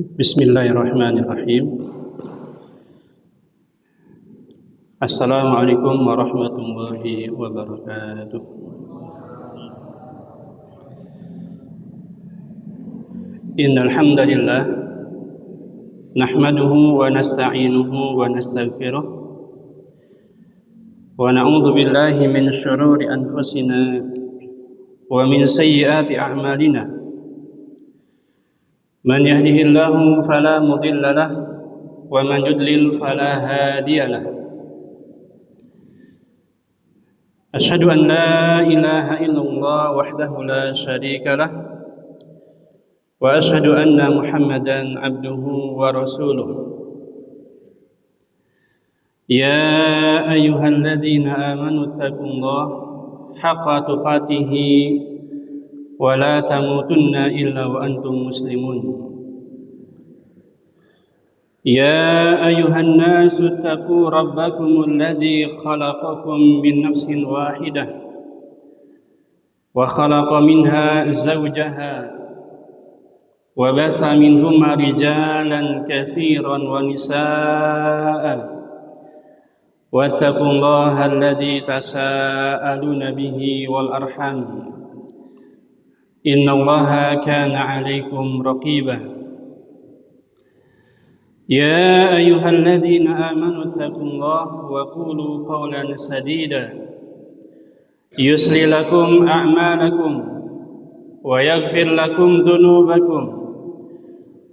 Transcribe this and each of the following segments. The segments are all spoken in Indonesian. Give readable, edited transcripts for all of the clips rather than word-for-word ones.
Bismillahirrahmanirrahim. Assalamualaikum warahmatullahi wabarakatuh. Innal hamdalillah nahmaduhu wa nasta'inuhu wa nastaghfiruh wa na'udzu billahi min syururi anfusina wa min sayyiati a'malina. Man yahdihillahu fala mudilla lahu wa man yudlil fala hadiya lahu. Asyhadu an la ilaha illallah wahdahu la syarika lah wa asyhadu anna Muhammadan abduhu wa rasuluh. Ya ayyuhalladzina amanu taqullaha haqqa tuqatih wa la tamutunna illa wa antum muslimun. Ya ayyuhan nasu taqu rabbakumul ladzi khalaqakum min nafsin wahidah wa khalaqa minha zawjaha wa batha minhuma rijalan katsiran wa nisaa'a wattaqullaha alladzi tasaaluna bihi wal arham innallaha kana 'alaikum raqiba. Ya ayyuhalladzina amanu taqullaha wa qulu qawlan sadida yuslih lakum a'malakum wa yaghfir lakum dhunubakum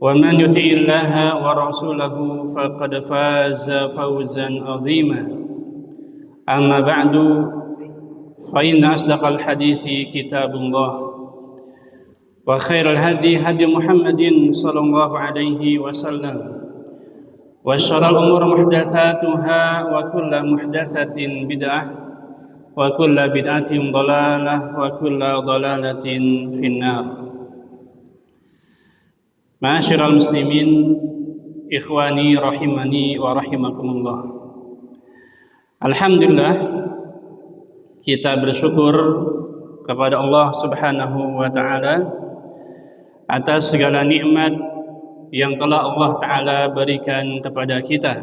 wa man yuti'illaha wa rasulahu faqad faza fawzan 'azima. Amma ba'du, fa inna asdaqal hadithi kitabullah wa khairal hadi hadi Muhammadin sallallahu alaihi wasallam wa syarrul umur muhdatsatuha wa kullu muhdatsatin bid'ah wa kullu bid'atin dhalalah wa kullu dhalalatin finnar. Ma'asyiral muslimin, ikhwani rahimani wa rahimakumullah. Alhamdulillah, kita bersyukur kepada Allah Subhanahu wa taala atas segala nikmat yang telah Allah Ta'ala berikan kepada kita.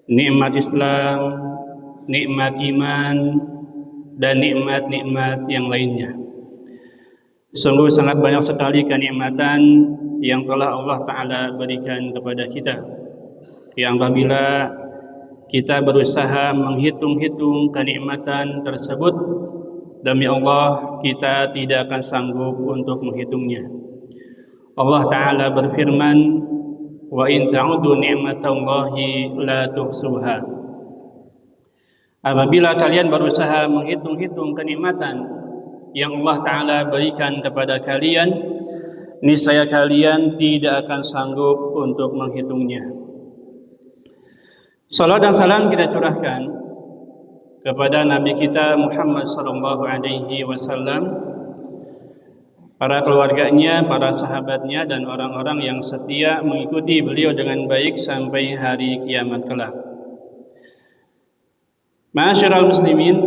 Nikmat Islam, nikmat iman, dan nikmat-nikmat yang lainnya. Sungguh sangat banyak sekali kenikmatan yang telah Allah Ta'ala berikan kepada kita, yang apabila kita berusaha menghitung-hitung kenikmatan tersebut, demi Allah kita tidak akan sanggup untuk menghitungnya. Allah Ta'ala berfirman, wa in ta'udu ni'matallahi la tuhsuha. Apabila kalian berusaha menghitung-hitung kenikmatan yang Allah Ta'ala berikan kepada kalian, niscaya kalian tidak akan sanggup untuk menghitungnya. Salat dan salam kita curahkan kepada Nabi kita Muhammad sallallahu alaihi wasallam, para keluarganya, para sahabatnya, dan orang-orang yang setia mengikuti beliau dengan baik sampai hari kiamat kelak. Ma'asyiral muslimin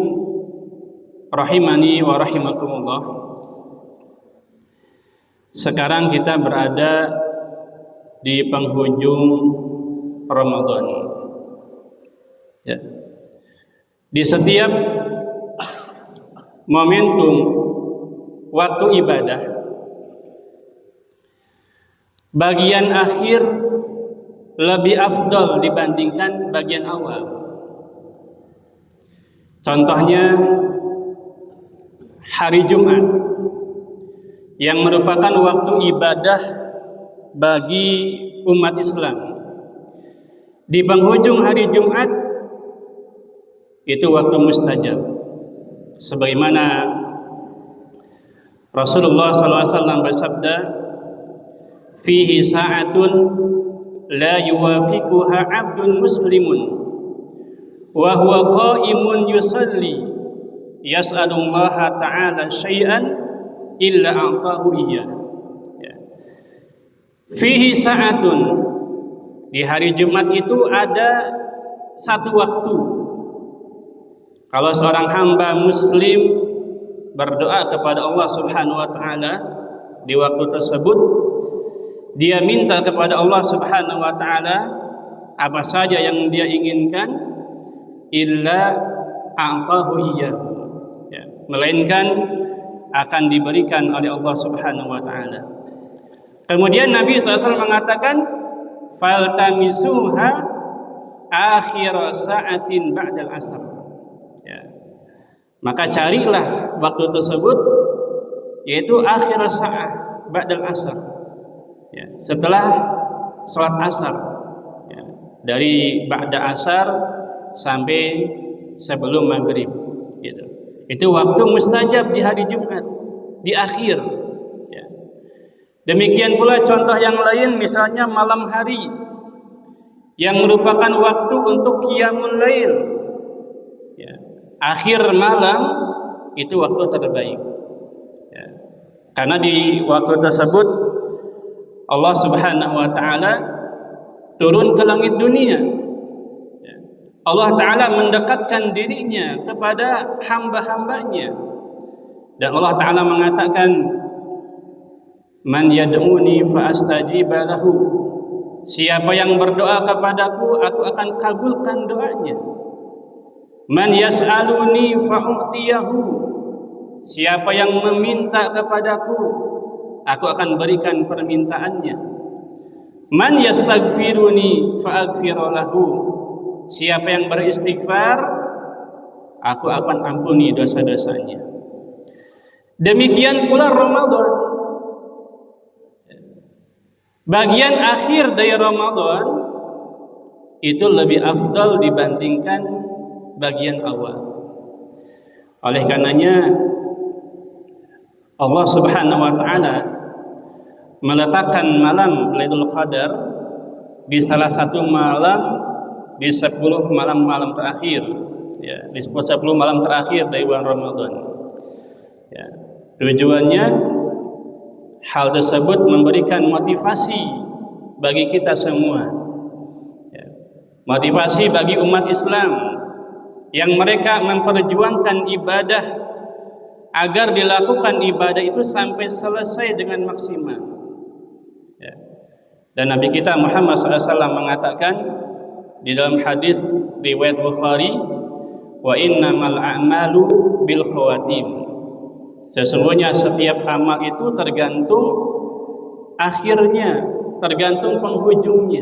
rahimani wa rahimakumullah. Sekarang kita berada di penghujung Ramadan. Ya. Di setiap momentum waktu ibadah, bagian akhir lebih afdal dibandingkan bagian awal. Contohnya hari Jumat yang merupakan waktu ibadah bagi umat Islam. Di penghujung hari Jumat itu waktu mustajab, sebagaimana Rasulullah SAW bersabda, fihi sa'atun la yuwafiquha 'abdun muslimun wa huwa qa'imun yusalli yas'alullaha ta'ala syai'an illa a'tahu iyyah. Fihi sa'atun, di hari Jumat itu ada satu waktu. Kalau seorang hamba muslim berdoa kepada Allah Subhanahu wa taala di waktu tersebut, dia minta kepada Allah Subhanahu wa taala apa saja yang dia inginkan, illa a'tahu iyyahu, ya, melainkan akan diberikan oleh Allah Subhanahu wa taala. Kemudian Nabi SAW mengatakan, faltamisuha akhir sa'atin ba'dal asr, ya, maka carilah waktu tersebut, yaitu akhir sa'ah ba'dal asr, ya, setelah sholat asar, ya, dari ba'da asar sampai sebelum maghrib, gitu. Itu waktu mustajab di hari Jumat, di akhir, ya. Demikian pula contoh yang lain, misalnya malam hari yang merupakan waktu untuk qiyamul lail, ya. Akhir malam itu waktu terbaik, ya. Karena di waktu tersebut Allah Subhanahu wa taala turun ke langit dunia, ya. Allah taala mendekatkan dirinya kepada hamba-hambanya, dan Allah taala mengatakan, man yad'uni fa astajiba lahu, siapa yang berdoa kepadaku, aku akan kabulkan doanya. Man yas'aluni fa u'tiyahu, siapa yang meminta kepadaku, aku akan berikan permintaannya. Man yastaghfiruni fa aghfira lahu, siapa yang beristighfar, aku akan ampuni dosa-dosanya. Demikian pula Ramadan, bagian akhir dari Ramadan itu lebih afdal dibandingkan bagian awal. Oleh karenanya Allah Subhanahu wa taala meletakkan malam Lailatul Qadar di salah satu malam di 10 malam-malam terakhir, ya, di 10 malam terakhir dari bulan Ramadan, ya. Tujuannya hal tersebut memberikan motivasi bagi kita semua, ya. Motivasi bagi umat Islam yang mereka memperjuangkan ibadah agar dilakukan ibadah itu sampai selesai dengan maksimal, ya. Dan Nabi kita Muhammad SAW mengatakan di dalam hadis riwayat Bukhari, wa innamal a'malu bil khawatim, sesungguhnya setiap amal itu tergantung akhirnya, tergantung penghujungnya,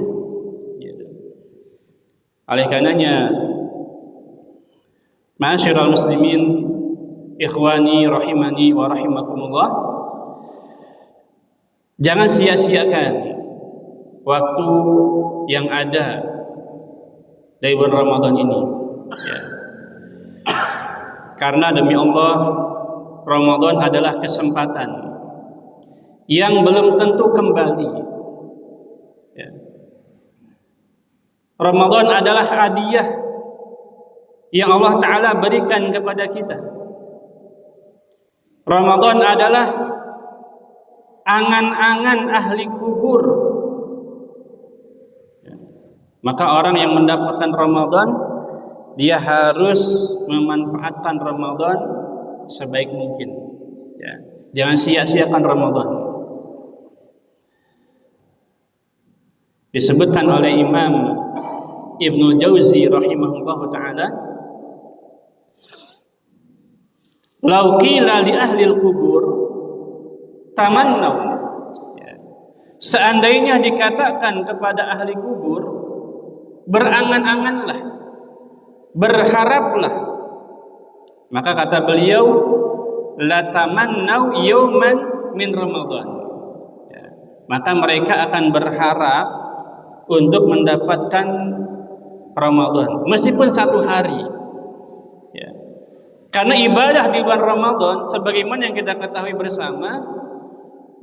gitu. Oleh karenanya, ma'asyiral muslimin, ikhwani rahimani wa rahimakumullah, jangan sia-siakan waktu yang ada dari bulan Ramadan ini, ya. Karena demi Allah, Ramadan adalah kesempatan yang belum tentu kembali, ya. Ramadan adalah hadiah yang Allah Ta'ala berikan kepada kita. Ramadan adalah angan-angan ahli kubur, ya. Maka orang yang mendapatkan Ramadan, dia harus memanfaatkan Ramadan sebaik mungkin, ya. Jangan sia-siakan Ramadan. Disebutkan oleh Imam Ibnu Jauzi rahimahullahu ta'ala, lau qila li ahli al-kubur tamannau, ya, seandainya dikatakan kepada ahli kubur, berangan-anganlah, berharaplah, maka kata beliau, la tamannau yauman min Ramadan, ya, maka mereka akan berharap untuk mendapatkan Ramadan meskipun satu hari, ya. Karena ibadah di bulan Ramadan, sebagaimana yang kita ketahui bersama,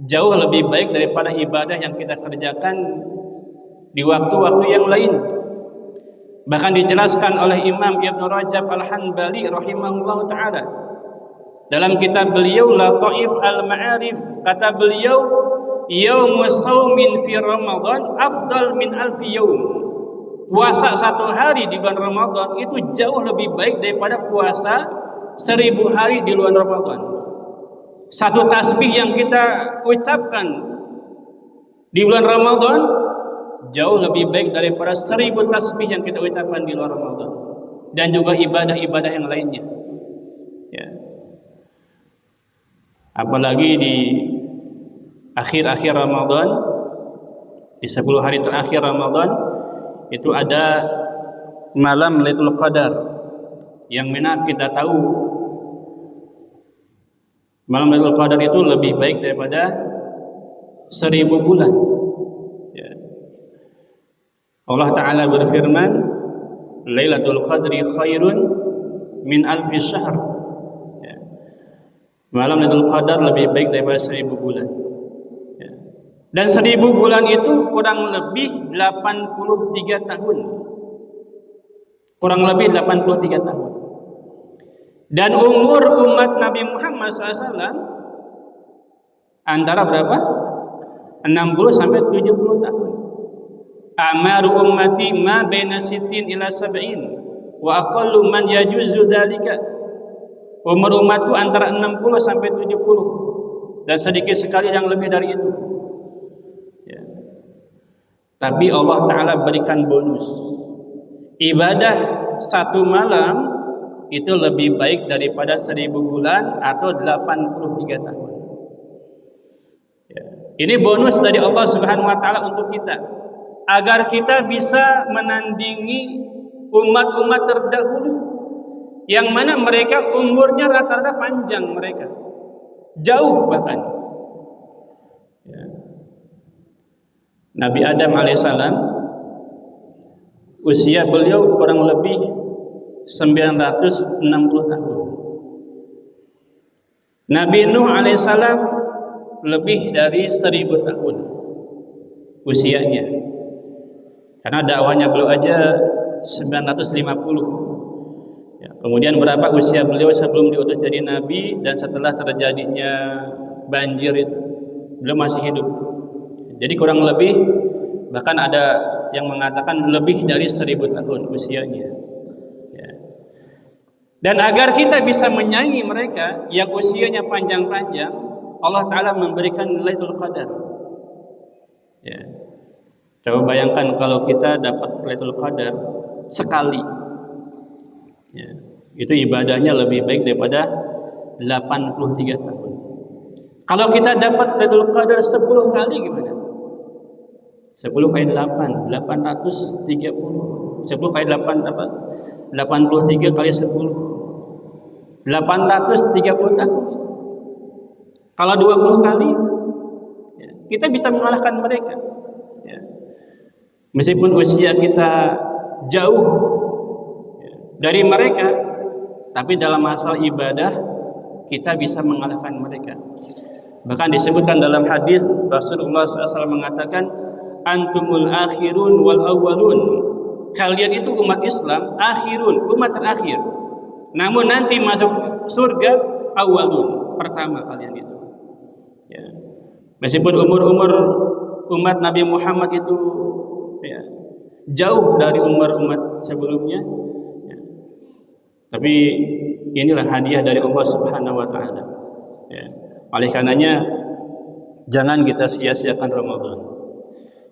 jauh lebih baik daripada ibadah yang kita kerjakan di waktu-waktu yang lain. Bahkan dijelaskan oleh Imam Ibnu Rajab Al-Hanbali rahimahullahu ta'ala dalam kitab beliau Lataif Al-Ma'arif, kata beliau, yaumu shaumin fi Ramadan afdal min alfi yaum. Puasa satu hari di bulan Ramadan itu jauh lebih baik daripada puasa 1000 hari di luar Ramadan. Satu tasbih yang kita ucapkan di bulan Ramadan jauh lebih baik daripada 1000 tasbih yang kita ucapkan di luar Ramadan, dan juga ibadah-ibadah yang lainnya. Ya. Apalagi di akhir-akhir Ramadan, di 10 hari terakhir Ramadan itu ada malam Lailatul Qadar, yang mana kita tahu malam Lailatul Qadar itu lebih baik daripada 1000 bulan. Ya. Allah Ta'ala berfirman, Lailatul Qadri khairun min alfi syahr. Ya. Malam Lailatul Qadar lebih baik daripada 1000 bulan. Ya. Dan 1000 bulan itu kurang lebih 83 tahun. Kurang lebih 83 tahun. Dan umur umat Nabi Muhammad SAW antara berapa? 60 sampai 70 tahun. Amaru ummati ma baina sittin ila sab'in wa aqallu man yajuzu dzalika. Umur umatku antara 60 sampai 70, dan sedikit sekali yang lebih dari itu. Ya. Tapi Allah Ta'ala berikan bonus. Ibadah satu malam itu lebih baik daripada 1000 bulan atau 83 tahun. Ya. Ini bonus dari Allah Subhanahu wa Ta'ala untuk kita, agar kita bisa menandingi umat-umat terdahulu, yang mana mereka umurnya rata-rata panjang, mereka jauh bahkan. Ya. Nabi Adam alaihissalam, usia beliau kurang lebih 960 tahun. Nabi Nuh alaihissalam lebih dari 1000 tahun usianya, karena dakwanya beliau aja 950. Ya, kemudian berapa usia beliau sebelum diutus jadi nabi, dan setelah terjadinya banjir itu beliau masih hidup. Jadi kurang lebih, bahkan ada yang mengatakan lebih dari 1000 tahun usianya. Ya. Dan agar kita bisa menyaingi mereka yang usianya panjang-panjang, Allah Ta'ala memberikan Lailatul Qadar. Ya. Coba bayangkan kalau kita dapat Lailatul Qadar sekali, ya, itu ibadahnya lebih baik daripada 83 tahun. Kalau kita dapat Lailatul Qadar 10 kali gimana? 10 kali 8, 830. 10 kali 8 apa? 83 kali 10, 830 tahun. Kalau 20 kali, ya, kita bisa mengalahkan mereka. Ya. Meskipun usia kita jauh, ya, dari mereka, tapi dalam masalah ibadah kita bisa mengalahkan mereka. Bahkan disebutkan dalam hadis, Rasulullah SAW mengatakan, antumul akhirun wal awwalun. Kalian itu umat Islam akhirun, umat terakhir. Namun nanti masuk surga awwalun, pertama kalian itu. Ya. Meskipun umur-umur umat Nabi Muhammad itu, ya, jauh dari umur umat sebelumnya, ya, tapi inilah hadiah dari Allah Subhanahu wa Ta'ala. Ya. Oleh karenanya jangan kita sia-siakan Ramadan.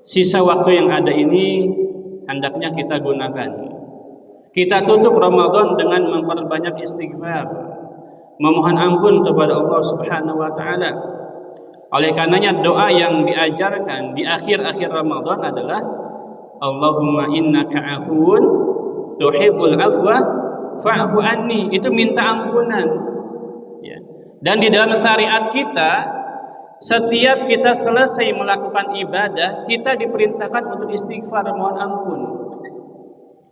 Sisa waktu yang ada ini hendaknya kita gunakan. Kita tutup Ramadan dengan memperbanyak istighfar, memohon ampun kepada Allah Subhanahu wa Ta'ala. Oleh karenanya doa yang diajarkan di akhir-akhir Ramadan adalah Allahumma innaka afuwun tuhibbul afwa fa'fu anni. Itu minta ampunan. Ya. Dan di dalam syariat kita, setiap kita selesai melakukan ibadah, kita diperintahkan untuk istighfar, mohon ampun.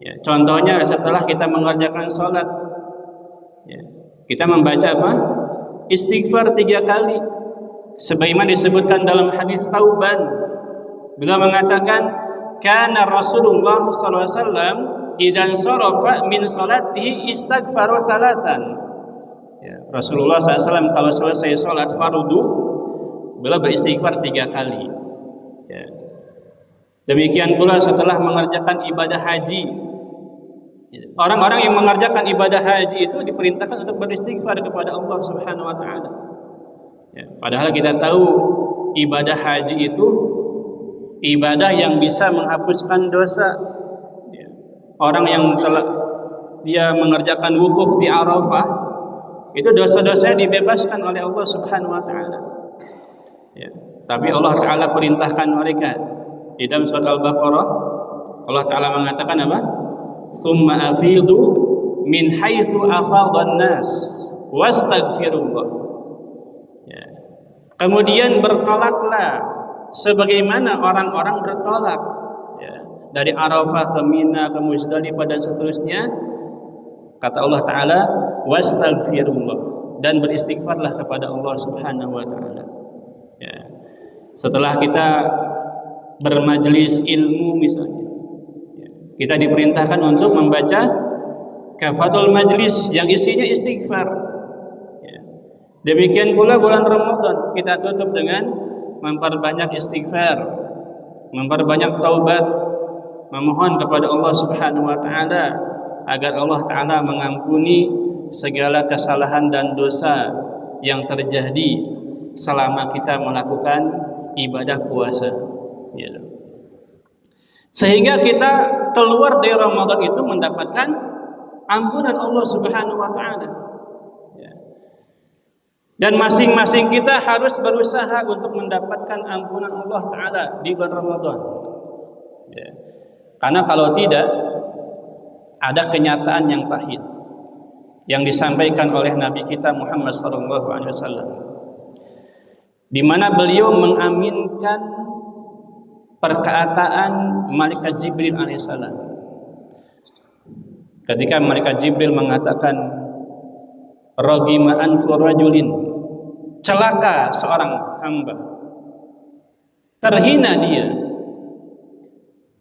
Ya, contohnya setelah kita mengerjakan sholat, ya, kita membaca apa? Istighfar 3 kali. Sebagaimana disebutkan dalam hadis Tsauban, beliau mengatakan, kana Rasulullah SAW idan sarafa min salatihi istaghfara salasan. Ya, Rasulullah SAW kalau selesai sholat fardu, beliau beristighfar 3 kali. Ya. Demikian pula setelah mengerjakan ibadah haji. Orang-orang yang mengerjakan ibadah haji itu diperintahkan untuk beristighfar kepada Allah Subhanahu wa Ta'ala. Ya, padahal kita tahu ibadah haji itu ibadah yang bisa menghapuskan dosa. Ya. Orang yang telah dia mengerjakan wukuf di Arafah, itu dosa-dosanya dibebaskan oleh Allah Subhanahu wa taala. Ya. Tapi Allah taala perintahkan mereka di dalam surat Al-Baqarah, Allah taala mengatakan apa? Tsumma afidu min haitsu afadhan nas wastaghfirullah. Ya. Kemudian bertolaklah sebagaimana orang-orang bertolak, ya, dari Arafah ke Mina ke Muzdalifah dan seterusnya. Kata Allah taala wastaghfirullah, dan beristighfarlah kepada Allah Subhanahu wa taala. Ya. Setelah kita bermajelis ilmu misalnya, ya, kita diperintahkan untuk membaca kafatul majlis yang isinya istighfar. Ya. Demikian pula bulan Ramadan kita tutup dengan memperbanyak istighfar, memperbanyak taubat, memohon kepada Allah Subhanahu wa taala agar Allah taala mengampuni segala kesalahan dan dosa yang terjadi selama kita melakukan ibadah puasa. Ya. Sehingga kita keluar dari Ramadan itu mendapatkan ampunan Allah Subhanahu wa taala. Ya. Dan masing-masing kita harus berusaha untuk mendapatkan ampunan Allah taala di bulan Ramadan. Ya. Karena kalau tidak, ada kenyataan yang pahit yang disampaikan oleh Nabi kita Muhammad SAW, di mana beliau mengaminkan perkataan malaikat Jibril alaihissalam ketika malaikat Jibril mengatakan ragima anfu rajulin, celaka seorang hamba, terhina dia,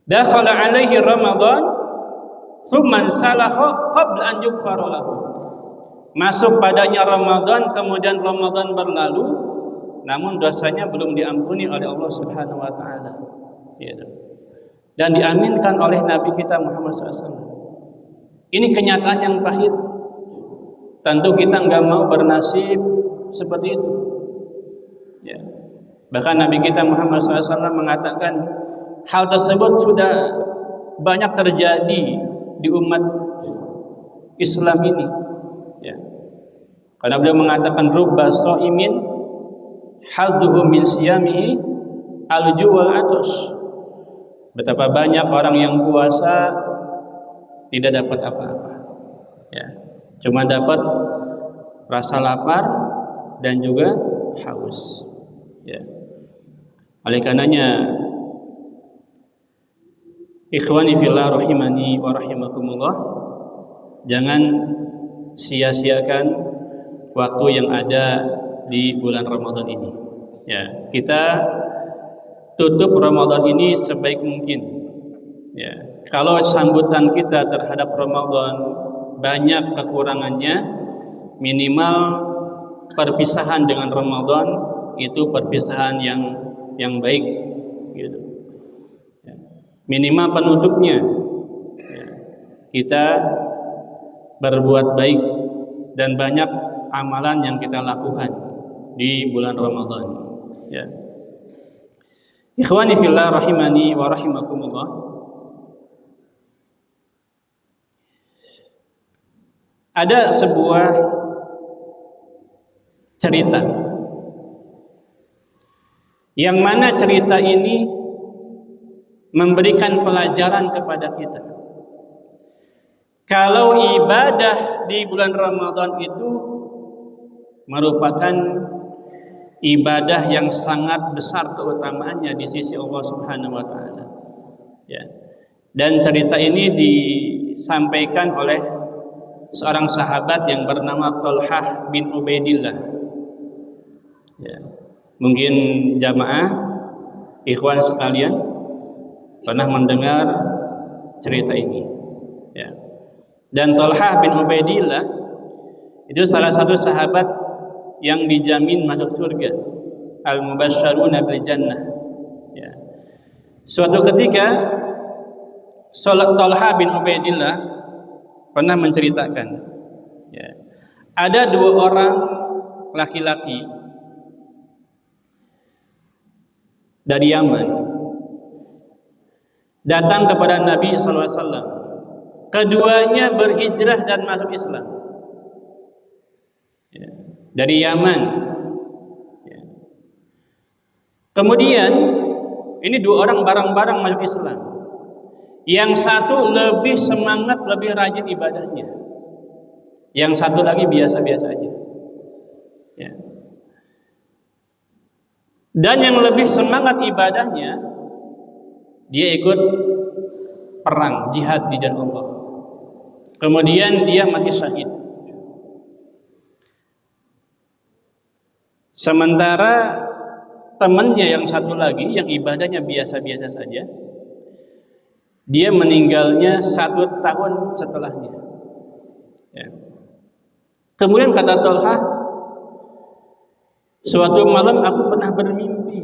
dakhala alaihi Ramadan tsumma salakha qabla an yughfara lahu, masuk padanya Ramadan, kemudian Ramadan berlalu namun dosanya belum diampuni oleh Allah Subhanahu wa taala. Ya. Dan diaminkan oleh Nabi kita Muhammad SAW. Ini kenyataan yang pahit. Tentu kita enggak mau bernasib seperti itu. Ya. Bahkan Nabi kita Muhammad SAW mengatakan hal tersebut sudah banyak terjadi di umat Islam ini. Ya. Karena beliau mengatakan rubba shaimin hadzuhu min siyamihi al-ju' wal 'atash. Betapa banyak orang yang puasa tidak dapat apa-apa. Ya. Cuma dapat rasa lapar dan juga haus. Ya. Oleh karenanya, ikhwani fillah rahimani wa rahimakumullah, jangan sia-siakan waktu yang ada di bulan Ramadan ini. Ya, kita tutup Ramadan ini sebaik mungkin. Ya, kalau sambutan kita terhadap Ramadan banyak kekurangannya, minimal perpisahan dengan Ramadan itu perpisahan yang baik, gitu. Ya. Minimal penutupnya, ya, kita berbuat baik dan banyak amalan yang kita lakukan di bulan Ramadan. Ya. Ikhwani fillah rahimani wa rahimakumullah. Ada sebuah cerita yang mana cerita ini memberikan pelajaran kepada kita. Kalau ibadah di bulan Ramadan itu merupakan ibadah yang sangat besar keutamaannya di sisi Allah Subhanahu wa taala. Ya. Dan cerita ini disampaikan oleh seorang sahabat yang bernama Thalhah bin Ubaidillah. Ya. Mungkin jamaah ikhwan sekalian pernah mendengar cerita ini. Ya. Dan Thalhah bin Ubaidillah itu salah satu sahabat yang dijamin masuk surga, al-mubasysyaruna bil jannah. Ya. Suatu ketika Thalhah bin Ubaidillah pernah menceritakan, ya, ada dua orang laki-laki dari Yaman datang kepada Nabi SAW. Keduanya berhijrah dan masuk Islam, ya, dari Yaman. Ya. Kemudian ini dua orang bareng-bareng masuk Islam. Yang satu lebih semangat, lebih rajin ibadahnya. Yang satu lagi biasa-biasa aja. Ya. Dan yang lebih semangat ibadahnya, dia ikut perang, jihad di jalan Allah. Kemudian dia mati syahid. Sementara temannya yang satu lagi, yang ibadahnya biasa-biasa saja, dia meninggalnya 1 tahun setelahnya. Ya. Kemudian kata Thalhah, suatu malam aku pernah bermimpi.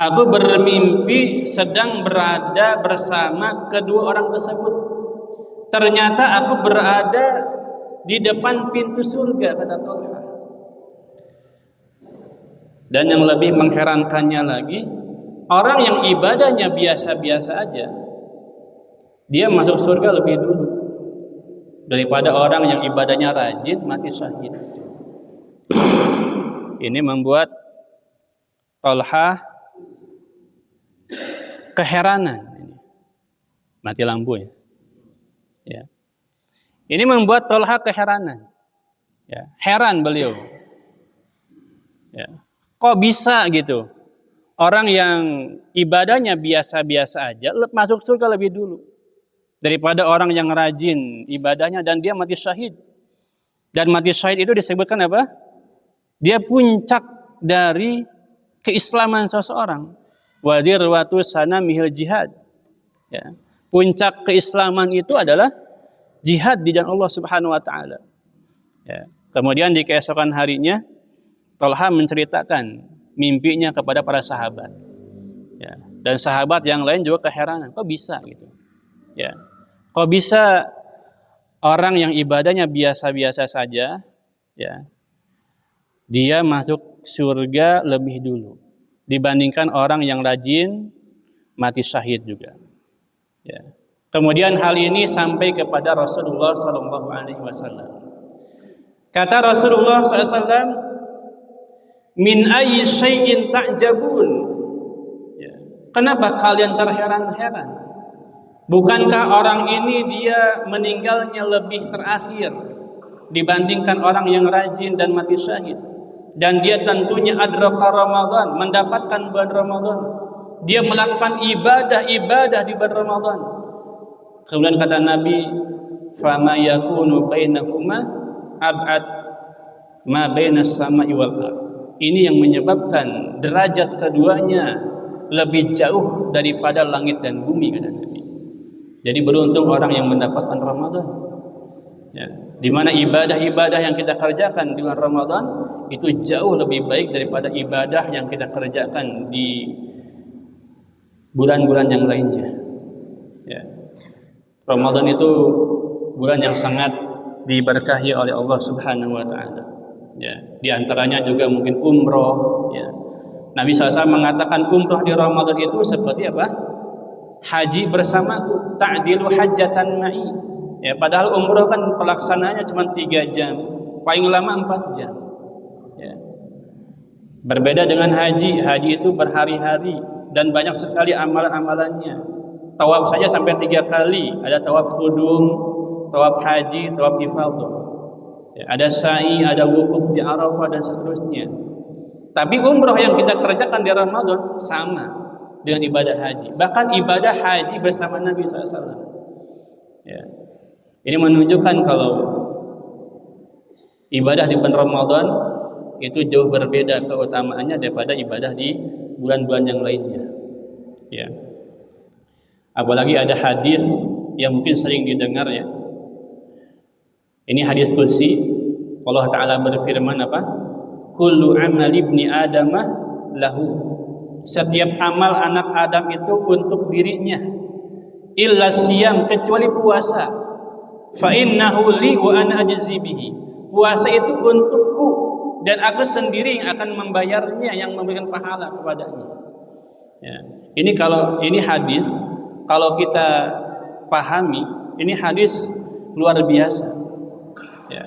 Aku bermimpi sedang berada bersama kedua orang tersebut. Ternyata aku berada di depan pintu surga, kata Thalhah. Dan yang lebih mengherankannya lagi, orang yang ibadahnya biasa-biasa aja, dia masuk surga lebih dulu daripada orang yang ibadahnya rajin mati syahid. Ini membuat Thalhah keheranan. Mati lampu ya. Ya. Ini membuat Thalhah keheranan. Ya, heran beliau. Ya. Kok bisa gitu? Orang yang ibadahnya biasa-biasa aja masuk surga lebih dulu daripada orang yang rajin ibadahnya dan dia mati syahid. Dan mati syahid itu disebutkan apa? Dia puncak dari keislaman seseorang. Wa dirwatu sanamihil jihad. Ya. Puncak keislaman itu adalah jihad di jalan Allah Subhanahu wa taala. Ya. Kemudian di keesokan harinya Thalhah menceritakan mimpinya kepada para sahabat. Ya. Dan sahabat yang lain juga keheranan, kok bisa gitu. Ya. Kok bisa orang yang ibadahnya biasa-biasa saja, ya, dia masuk surga lebih dulu dibandingkan orang yang rajin mati syahid juga. Ya. Kemudian hal ini sampai kepada Rasulullah SAW. Kata Rasulullah SAW, min ayyi syai'in ta'jabun. Ya. Kenapa kalian terheran-heran? Bukankah orang ini dia meninggalnya lebih terakhir dibandingkan orang yang rajin dan mati syahid? Dan dia tentunya adraka Ramadan, mendapatkan bulan Ramadan. Dia melakukan ibadah-ibadah di bulan Ramadan. Kemudian kata Nabi, fama yakunu bainahuma ab'ad ma bainas sama'i wal ardh. Ini yang menyebabkan derajat keduanya lebih jauh daripada langit dan bumi, kata Nabi. Jadi beruntung orang yang mendapatkan Ramadan. Ya, di mana ibadah-ibadah yang kita kerjakan di bulan Ramadan itu jauh lebih baik daripada ibadah yang kita kerjakan di bulan-bulan yang lainnya. Ya. Ramadan itu bulan yang sangat diberkahi oleh Allah Subhanahu wa taala. Ya, di antaranya juga mungkin umroh. Ya. Nabi SAW mengatakan umroh di Ramadan itu seperti apa? Haji bersamaku, ta'dilu hajjatan ma'i. Ya, padahal umroh kan pelaksanaannya cuma 3 jam, paling lama 4 jam. Ya. Berbeda dengan haji, haji itu berhari-hari dan banyak sekali amalan-amalannya. Tawaf saja sampai 3 kali, ada tawaf qudum, tawaf haji, tawaf ifadah. Ya, ada sa'i, ada wukuf di Arafah dan seterusnya. Tapi umroh yang kita kerjakan di Ramadan sama dengan ibadah haji. Bahkan ibadah haji bersama Nabi SAW. Ya. Ini menunjukkan kalau ibadah di bulan Ramadan itu jauh berbeda keutamaannya daripada ibadah di bulan-bulan yang lainnya. Ya. Apalagi ada hadis yang mungkin sering didengar ya. Ini hadis qudsi. Allah Ta'ala berfirman apa? Kullu amal ibni adamah lahu. Setiap amal anak Adam itu untuk dirinya. Illa siyam, kecuali puasa. Fa innahu li wa ana ajzi bihi. Puasa itu untukku dan aku sendiri yang akan membayarnya, yang memberikan pahala kepadanya. Ya. Ini hadis, kalau kita pahami, ini hadis luar biasa. Ya.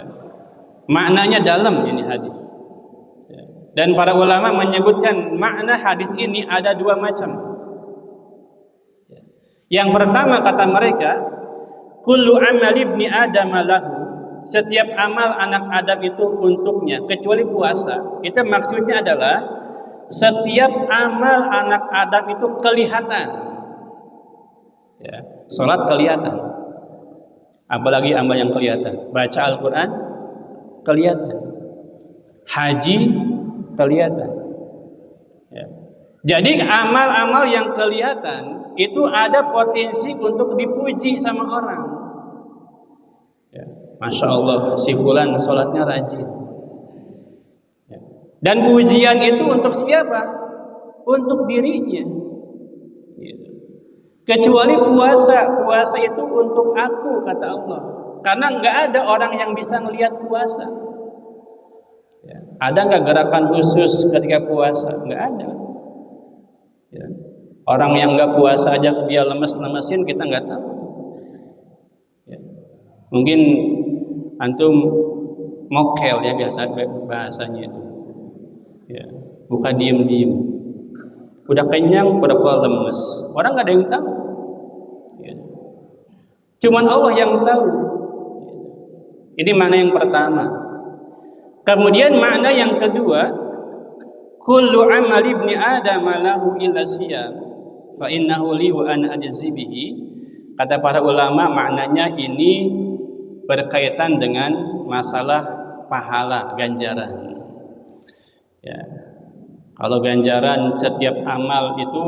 Maknanya dalam ini hadis. Ya. Dan para ulama menyebutkan makna hadis ini ada dua macam. Ya. Yang pertama kata mereka, kullu amal ibni adam lahu, setiap amal anak Adam itu untuknya kecuali puasa. Itu maksudnya adalah setiap amal anak Adam itu kelihatan. Ya, salat kelihatan. Apalagi amal yang kelihatan. Baca Al-Quran kelihatan. Haji kelihatan. Ya. Jadi amal-amal yang kelihatan itu ada potensi untuk dipuji sama orang. Ya. Masya Allah, si fulan sholatnya rajin. Ya. Dan pujian itu untuk siapa? Untuk dirinya. Gitu. Kecuali puasa itu untuk aku, kata Allah. Karena nggak ada orang yang bisa melihat puasa. Ya. Ada nggak gerakan khusus ketika puasa? Nggak ada. Ya. Orang yang nggak puasa aja dia lemes-lemesin, kita nggak tahu. Ya. Mungkin antum mokel ya biasa bahasanya itu. Ya. Bukan diem-diem. Udah kenyang, berapa lemes. Orang nggak ada yang tahu. Ya. Cuman Allah yang tahu. Ini makna yang pertama. Kemudian makna yang kedua, kullu amal ibni adam lahu illa siyam fa innahu li wa ana ajzi bihi. Kata para ulama, maknanya ini berkaitan dengan masalah pahala, ganjaran. Ya. Kalau ganjaran setiap amal itu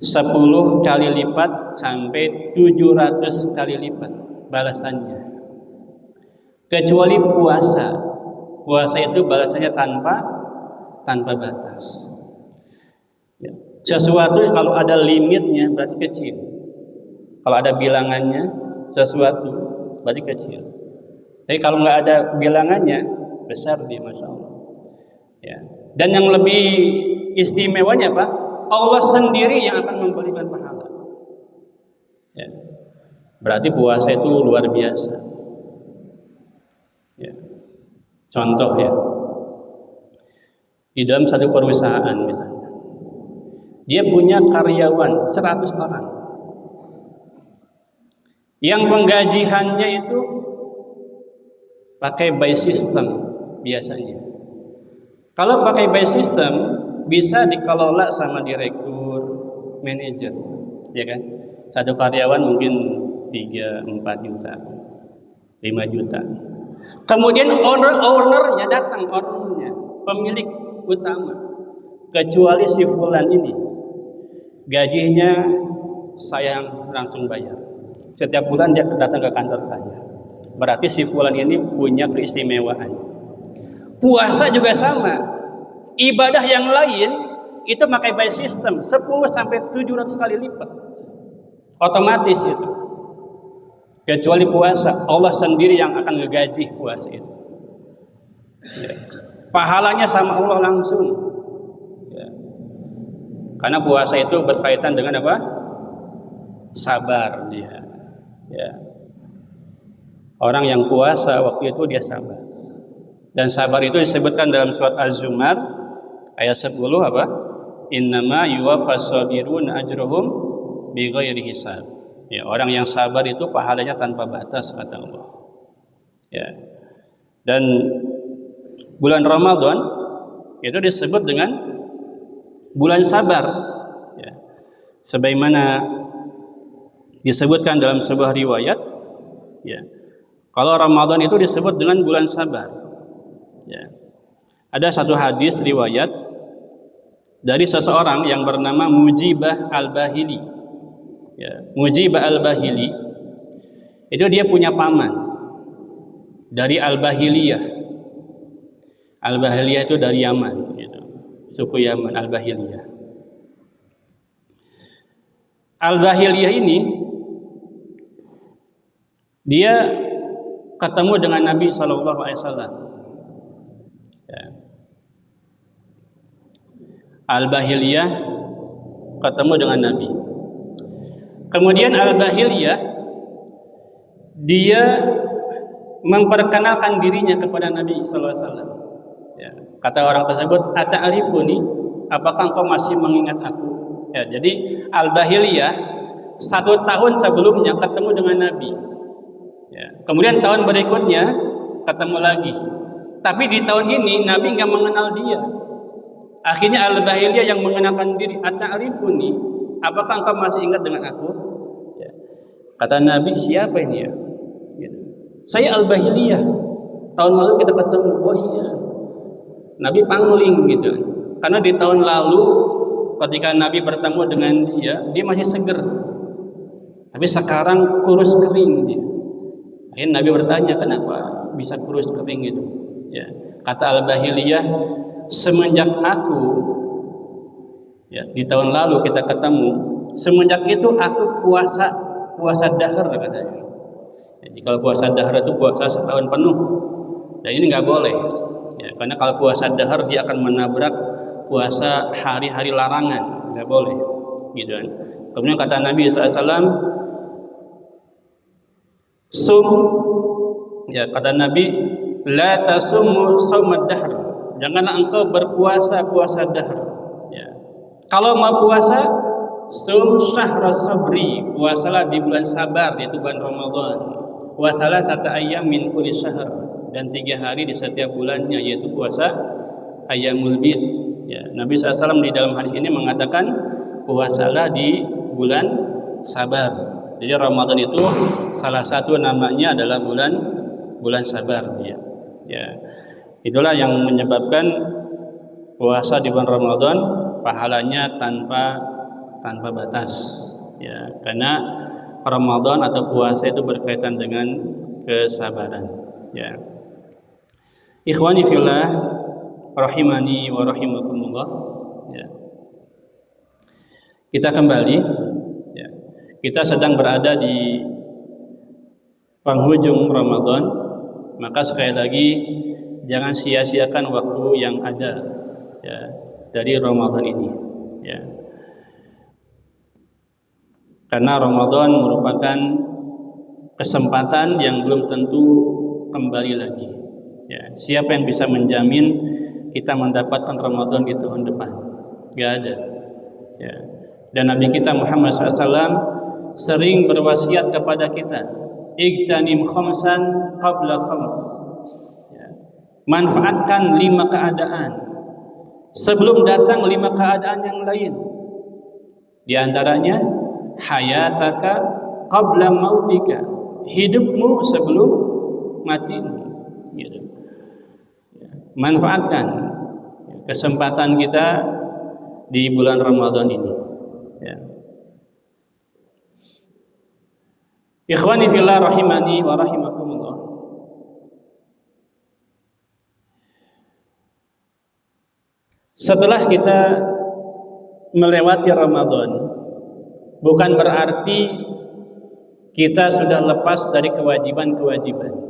10 kali lipat sampai 700 kali lipat balasannya. Kecuali puasa. Puasa itu balasannya tanpa batas. Ya. Sesuatu kalau ada limitnya berarti kecil. Kalau ada bilangannya sesuatu berarti kecil. Tapi kalau nggak ada bilangannya besar dia, masya Allah. Ya. Dan yang lebih istimewanya Pak, Allah sendiri yang akan memberikan pahala. Ya. Berarti puasa itu luar biasa. Ya. Contoh ya, di dalam satu perusahaan misalnya, dia punya karyawan 100 orang, yang penggajiannya itu pakai by system biasanya. Kalau pakai by system bisa dikelola sama direktur, manajer, ya kan? Satu karyawan mungkin 3-4 juta, 5 juta. Kemudian ownernya datang, ownernya, pemilik utama. Kecuali si fulan ini, gajinya saya langsung bayar. Setiap bulan dia datang ke kantor saya. Berarti si fulan ini punya keistimewaan. Puasa juga sama. Ibadah yang lain itu pakai by system 10-700 kali lipat. Otomatis itu. Kecuali puasa, Allah sendiri yang akan ngegaji puasa itu. Ya. Pahalanya sama Allah langsung. Ya. Karena puasa itu berkaitan dengan apa? Sabar dia. Ya. Orang yang puasa waktu itu dia sabar. Dan sabar itu disebutkan dalam surat Az-Zumar ayat 10 apa? Innama yuwaffas sabiruna ajruhum bighairi hisab. Ya, orang yang sabar itu pahalanya tanpa batas, kata Allah. Ya. Dan bulan Ramadan itu disebut dengan bulan sabar. Ya. Sebagaimana disebutkan dalam sebuah riwayat, ya. Kalau Ramadan itu disebut dengan bulan sabar. Ya. Ada satu hadis riwayat dari seseorang yang bernama Mujibah Al-Bahili. Ya, Mujibah Al-Bahili itu dia punya paman dari Al-Bahiliyah. Al-Bahiliyah itu dari Yaman, gitu. Suku Yaman, Al-Bahiliyah. Al-Bahiliyah ini dia ketemu dengan Nabi SAW. Ya. Al-Bahiliyah ketemu dengan Nabi. Kemudian Al-Bahiliyah dia memperkenalkan dirinya kepada Nabi sallallahu alaihi wasallam. Ya, kata orang tersebut, "Ata'rifuni? Apakah engkau masih mengingat aku?" Ya, jadi Al-Bahiliyah 1 tahun sebelumnya ketemu dengan Nabi. Ya, kemudian tahun berikutnya ketemu lagi. Tapi di tahun ini Nabi nggak mengenal dia. Akhirnya Al-Bahiliyah yang mengenalkan diri, "Ata'rifuni? Apakah engkau masih ingat dengan aku?" Ya. Kata Nabi, "Siapa ini ya?" Gitu. "Saya Al-Bahiliyah. Tahun lalu kita ketemu." "Oh iya." Nabi pangling gitu. Karena di tahun lalu ketika Nabi bertemu dengan dia masih seger. Tapi sekarang kurus kering dia. Akhirnya Nabi bertanya, "Kenapa bisa kurus kering gitu?" Ya. Kata Al-Bahiliyah, "Semenjak aku di tahun lalu kita ketemu, semenjak itu aku puasa dahar," katanya. Jadi kalau puasa dahar itu puasa setahun penuh. Dan ini nggak boleh. Ya, karena kalau puasa dahar dia akan menabrak puasa hari-hari larangan, nggak boleh. Gitu kan. Kemudian kata Nabi SAW, "Sum," ya kata Nabi, "la tasummu shaumad dahr." Janganlah engkau berpuasa puasa dahar. Ya. Kalau mau puasa, sum syahra sabri, puasalah di bulan sabar, yaitu bulan Ramadan. Wa salasata ayyam min kulli syahr, dan 3 hari di setiap bulannya, yaitu puasa ayyamul bid. Ya, Nabi SAW di dalam hadis ini mengatakan puasalah di bulan sabar. Jadi Ramadan itu salah satu namanya adalah bulan sabar. Ya. Itulah yang menyebabkan puasa di bulan Ramadan pahalanya tanpa batas. Ya, karena Ramadan atau puasa itu berkaitan dengan kesabaran. Ya. Ikhwani fillah rahimani wa rahimakumullah. Ya. Kita kembali. Ya. Kita sedang berada di penghujung Ramadan, maka sekali lagi jangan sia-siakan waktu yang ada dari Ramadan ini. Ya. Karena Ramadan merupakan kesempatan yang belum tentu kembali lagi. Ya, siapa yang bisa menjamin kita mendapatkan Ramadan di tahun depan? Gak ada. Ya. Dan Nabi kita Muhammad SAW sering berwasiat kepada kita, "Igtanim khamsan qabla khams." Ya. Manfaatkan 5 keadaan sebelum datang 5 keadaan yang lain. Di antaranya hayataka qabla mautika, hidupmu sebelum matimu. Gitu. Manfaatkan kesempatan kita di bulan Ramadan ini. Ya. Ikhwani fillah rahimani wa rahimakumullah. Setelah kita melewati Ramadan, bukan berarti kita sudah lepas dari kewajiban-kewajiban.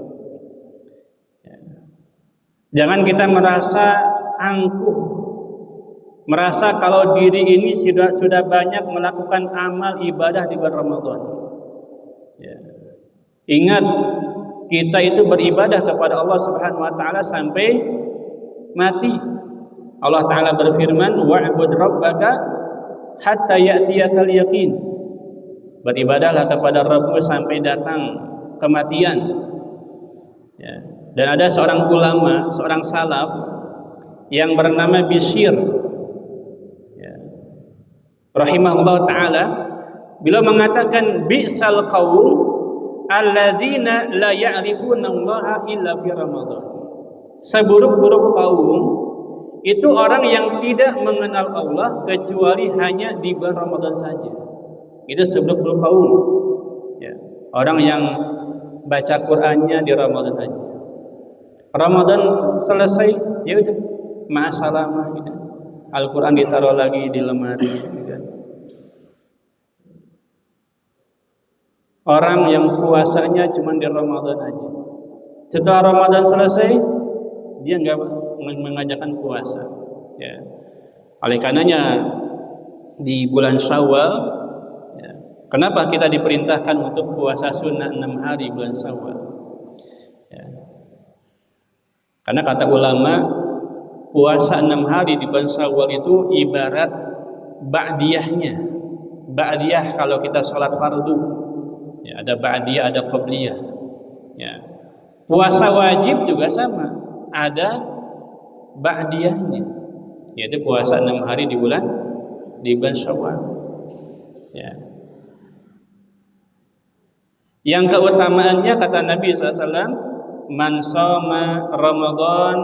Jangan kita merasa angkuh, merasa kalau diri ini sudah banyak melakukan amal ibadah di bulan Ramadan. Ya. Ingat, kita itu beribadah kepada Allah Subhanahu wa taala sampai mati. Allah taala berfirman, "Wa'bud rabbaka hatta ya'tiyakal yaqin." Beribadahlah kepada Rabbmu sampai datang kematian. Ya. Dan ada seorang ulama, seorang salaf yang bernama Bishr, ya, rahimahullah ta'ala, beliau mengatakan, "Bi'sal qaum alladzina la ya'rifuna Allah illa fi Ramadan." Seburuk-buruk kaum itu orang yang tidak mengenal Allah kecuali hanya di bulan Ramadan saja. Itu seburuk-buruk kaum. Ya. Orang yang baca Qur'annya di Ramadan aja. Ramadan selesai, ya udah, ma'asalamah gitu. Al-Qur'an ditaruh lagi di lemari gitu. Orang yang puasanya cuma di Ramadan aja. Setelah Ramadan selesai, dia enggak mengajarkan puasa. Ya. Oleh karenanya di bulan Syawal, ya, kenapa kita diperintahkan untuk puasa sunnah 6 hari bulan Syawal? Ya. Karena kata ulama, puasa 6 hari di bulan Syawal itu ibarat ba'diyahnya. Ba'diyah kalau kita sholat fardu, ya, ada ba'diyah, ada qabliyah. Ya. Puasa wajib juga sama, ada ba'diyahnya, yaitu puasa 6 hari di bulan Syawal. Ya. Yang keutamaannya kata Nabi SAW, man shoma Ramadan,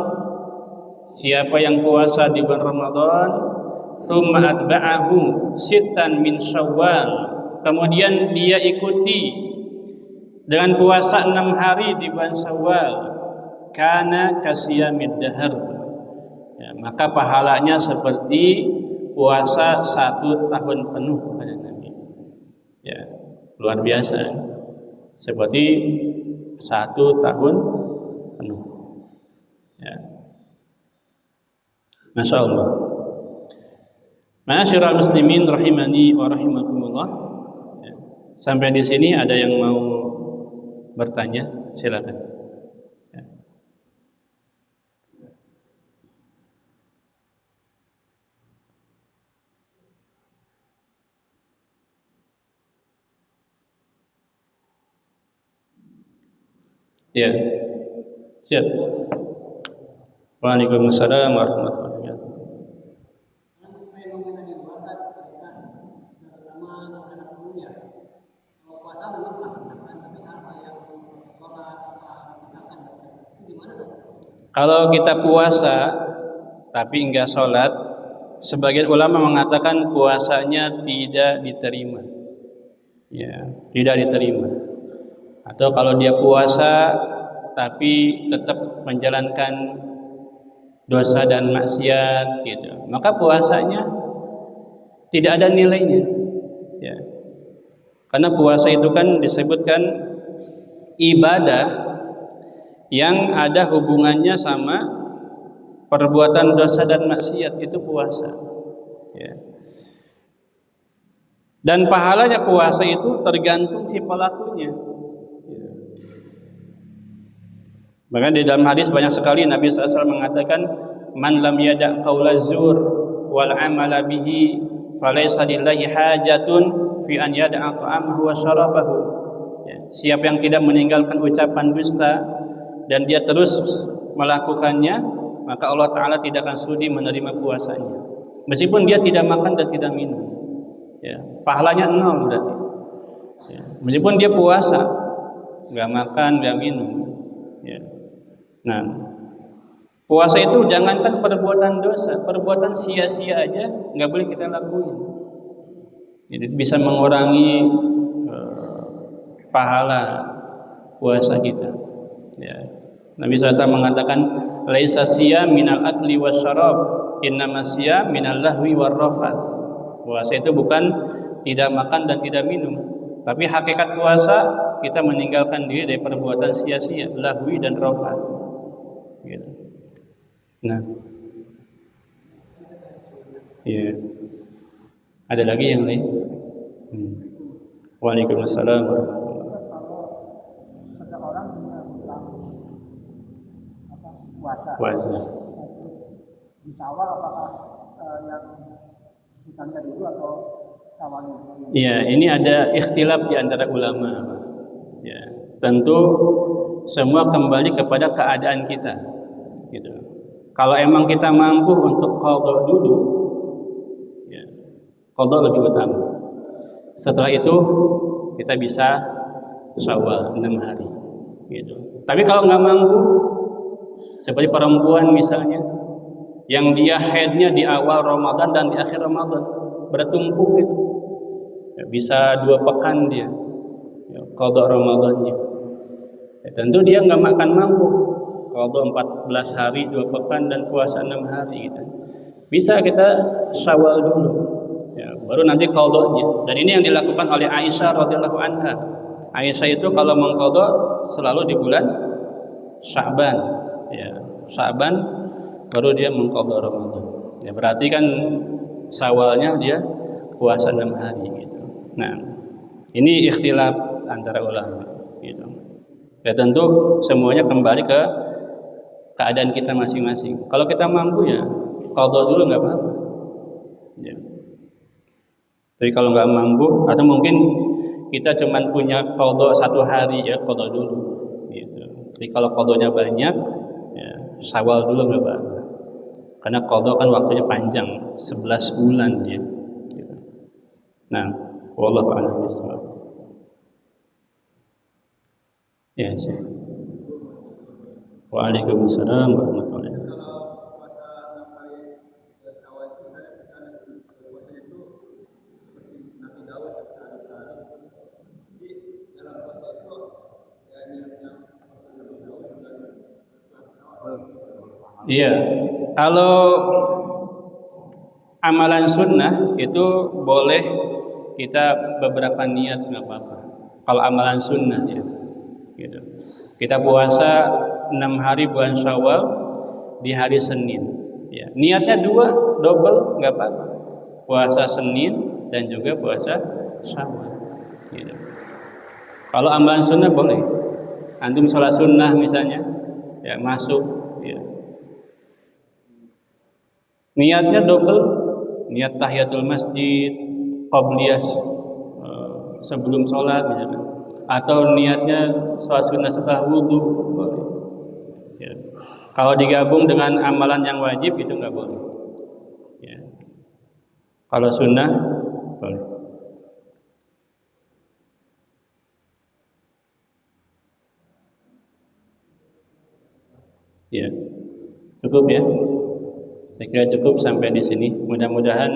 siapa yang puasa di bulan Ramadan, tsumma atba'ahu sittan min Syawal, kemudian dia ikuti dengan puasa 6 hari di bulan Syawal, kana kasiyamid dahar, ya, maka pahalanya seperti puasa 1 tahun penuh pada Nabi. Ya, luar biasa, seperti 1 tahun penuh. Ya. Masya Allah. Ma'asyiral muslimin rahimani wa rahimakumullah. Ya. Sampai di sini ada yang mau bertanya? Silakan. Ya. Ya. Siap. Waalaikumsalam warahmatullahi wabarakatuh. Kalau kita puasa tapi enggak sholat, sebagian ulama mengatakan puasanya tidak diterima. Ya, tidak diterima. Atau kalau dia puasa tapi tetap menjalankan dosa dan maksiat gitu, maka puasanya tidak ada nilainya. Ya. Karena puasa itu kan disebutkan ibadah yang ada hubungannya sama perbuatan dosa dan maksiat, itu puasa. Ya. Dan pahalanya puasa itu tergantung si pelakunya. Ya. Bahkan di dalam hadis banyak sekali Nabi SAW mengatakan, man lam yada' qaula zur wal amala bihi falaysa lillahi hajatun fi an yada'a ta'amahu wa syarabahu. Ya. Siapa yang tidak meninggalkan ucapan dusta dan dia terus melakukannya, maka Allah Ta'ala tidak akan sudi menerima puasanya, meskipun dia tidak makan dan tidak minum. Ya, pahalanya 0 berarti. Ya, meskipun dia puasa, nggak makan, nggak minum. Ya. Nah, puasa itu jangankan perbuatan dosa, perbuatan sia-sia aja nggak boleh kita lakuin. Jadi bisa mengurangi pahala puasa kita. Ya. Nabi SAW mengatakan, laisa siyam minal akli wasyarab, innama siyam minal lahwi warrafath. Puasa itu bukan tidak makan dan tidak minum, tapi hakikat puasa kita meninggalkan diri dari perbuatan sia-sia, lahwi dan rafath. Gitu. Nah, ya. Ada lagi yang lain? Waalaikumsalam warahmatullahi puasa di Syawal, apakah yang misalnya dulu atau Syawalnya? Ya, ini ada ikhtilaf di antara ulama. Ya, tentu semua kembali kepada keadaan kita. Gitu. Kalau emang kita mampu untuk qadha dulu, ya, qadha lebih utama. Setelah itu kita bisa Syawal 6 hari. Gitu. Tapi kalau nggak mampu, seperti perempuan misalnya, yang dia haidnya di awal Ramadan dan di akhir Ramadan bertumpuk gitu, ya, bisa 2 pekan dia, ya, qadha Ramadannya. Ya, tentu dia nggak makan mampu, qadha 14 hari 2 pekan dan puasa 6 hari gitu. Bisa kita Syawal dulu, ya, baru nanti qadhanya. Dan ini yang dilakukan oleh Aisyah radhiyallahu anha. Aisyah itu kalau mengqadha selalu di bulan Sya'ban. Ya, Sya'ban baru dia mengqadha Ramadan. Ya, berarti kan Syawalnya dia puasa 6 hari gitu. Nah, ini ikhtilaf antara ulama gitu. Ya tentu semuanya kembali ke keadaan kita masing-masing. Kalau kita mampu ya qadha dulu nggak apa-apa. Ya. Tapi kalau nggak mampu atau mungkin kita cuma punya qadha 1 hari ya qadha dulu gitu. Jadi kalau qadhanya banyak ya Syawal dulu nggak apa-apa. Karena qadha kan waktunya panjang, 11 bulan dia. Gitu. Nah, wallahu a'lam bishawab. Ya, Syekh. Waalaikumsalam warahmatullahi wabarakatuh. Iya, kalau amalan sunnah itu boleh kita beberapa niat nggak apa-apa. Kalau amalan sunnah ya, gitu. Kita puasa 6 hari bulan Syawal di hari Senin. Ya, niatnya 2 double nggak apa-apa. Puasa Senin dan juga puasa Syawal. Gitu. Kalau amalan sunnah boleh. Antum sholat sunnah misalnya, ya masuk. Ya. Niatnya double, niat tahiyatul masjid, qabliyah sebelum sholat misalnya. Atau niatnya sholat sunnah setelah wudhu boleh. Ya. Kalau digabung dengan amalan yang wajib itu nggak boleh. Ya. Kalau sunnah boleh. Ya, cukup ya. Saya kira cukup sampai di sini. Mudah-mudahan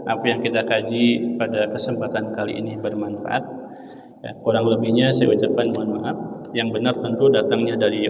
apa yang kita kaji pada kesempatan kali ini bermanfaat. Ya, kurang lebihnya saya ucapkan mohon maaf. Yang benar tentu datangnya dari